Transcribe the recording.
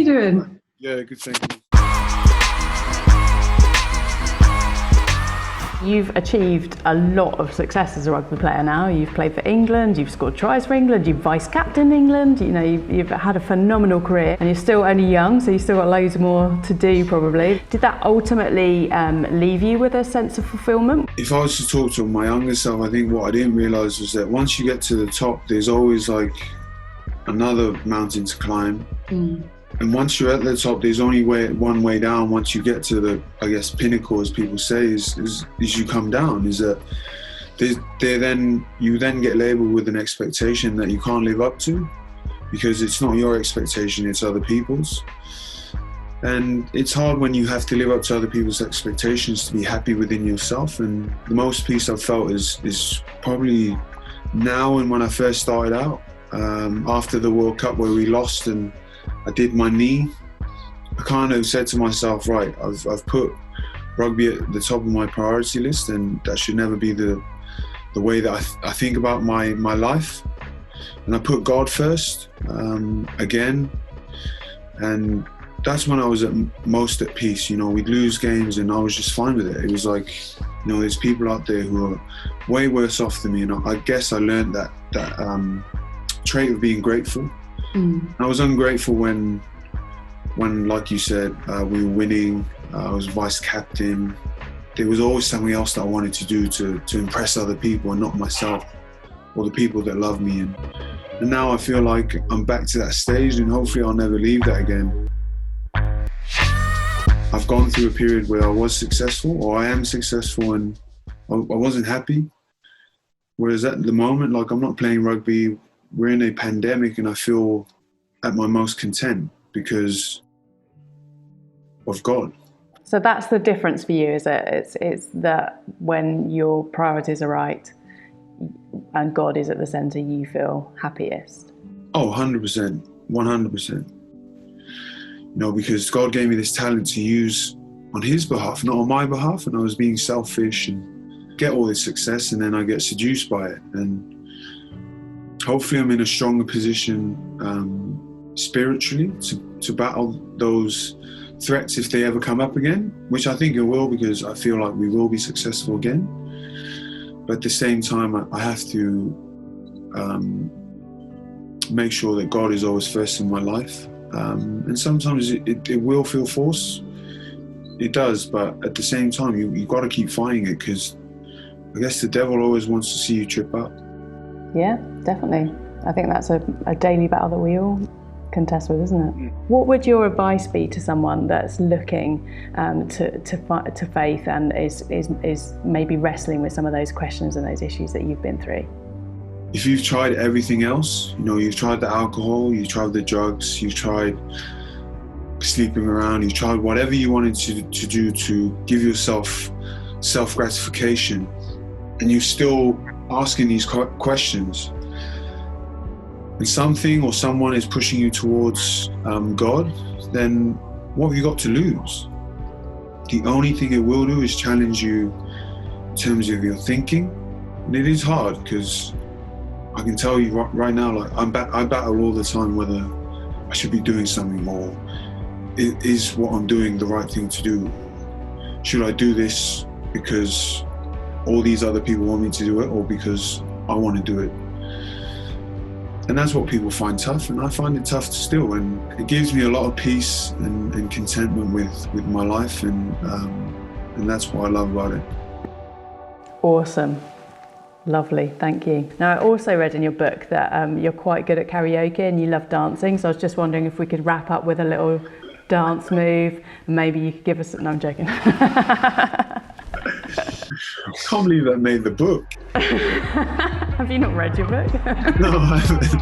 you doing? Yeah, good, thank you. You've achieved a lot of success as a rugby player now. You've played for England, you've scored tries for England, you've vice-captained England, you've had a phenomenal career, and you're still only young, so you've still got loads more to do probably. Did that ultimately leave you with a sense of fulfilment? If I was to talk to my younger self, I think what I didn't realise was that once you get to the top, there's always like another mountain to climb. And once you're at the top, there's only one way down. Once you get to the, I guess, pinnacle, as people say, is you come down. Is that you then get labelled with an expectation that you can't live up to, because it's not your expectation, it's other people's. And it's hard when you have to live up to other people's expectations to be happy within yourself. And the most peace I've felt is probably now and when I first started out, after the World Cup where we lost and I did my knee. I kind of said to myself, right, I've put rugby at the top of my priority list, and that should never be the way that I think about my life. And I put God first again, and that's when I was most at peace. We'd lose games and I was just fine with it. It was like, there's people out there who are way worse off than me, and I guess I learned that trait of being grateful. I was ungrateful when, like you said, we were winning. I was vice captain. There was always something else that I wanted to do to impress other people and not myself or the people that love me. And now I feel like I'm back to that stage, and hopefully I'll never leave that again. I've gone through a period where I was successful, or I am successful, and I wasn't happy. Whereas at the moment, like, I'm not playing rugby. We're in a pandemic, and I feel at my most content because of God. So that's the difference for you, is it? It's that when your priorities are right and God is at the centre, you feel happiest. Oh, 100%, 100%. Because God gave me this talent to use on His behalf, not on my behalf, and I was being selfish and get all this success, and then I get seduced by it. And hopefully I'm in a stronger position spiritually to battle those threats if they ever come up again, which I think it will, because I feel like we will be successful again. But at the same time, I have to make sure that God is always first in my life. And sometimes it will feel forced. It does, but at the same time, you've got to keep fighting it, because I guess the devil always wants to see you trip up. Yeah, definitely. I think that's a daily battle that we all contest with, isn't it? What would your advice be to someone that's looking to faith and is maybe wrestling with some of those questions and those issues that you've been through? If you've tried everything else, you've tried the alcohol, you've tried the drugs, you've tried sleeping around, you've tried whatever you wanted to do to give yourself self-gratification, and you're still asking these questions, and something or someone is pushing you towards God, then what have you got to lose? The only thing it will do is challenge you in terms of your thinking. And it is hard, because I can tell you right now, like, I battle all the time whether I should be doing something more. Is what I'm doing the right thing to do? Should I do this because all these other people want me to do it, or because I want to do it? And that's what people find tough, and I find it tough still. And it gives me a lot of peace and contentment with my life, and that's what I love about it. Awesome. Lovely, thank you. Now, I also read in your book that you're quite good at karaoke and you love dancing, so I was just wondering if we could wrap up with a little dance move. Maybe you could give us... No, I'm joking. I can't believe that made the book. Have you not read your book? No, I haven't.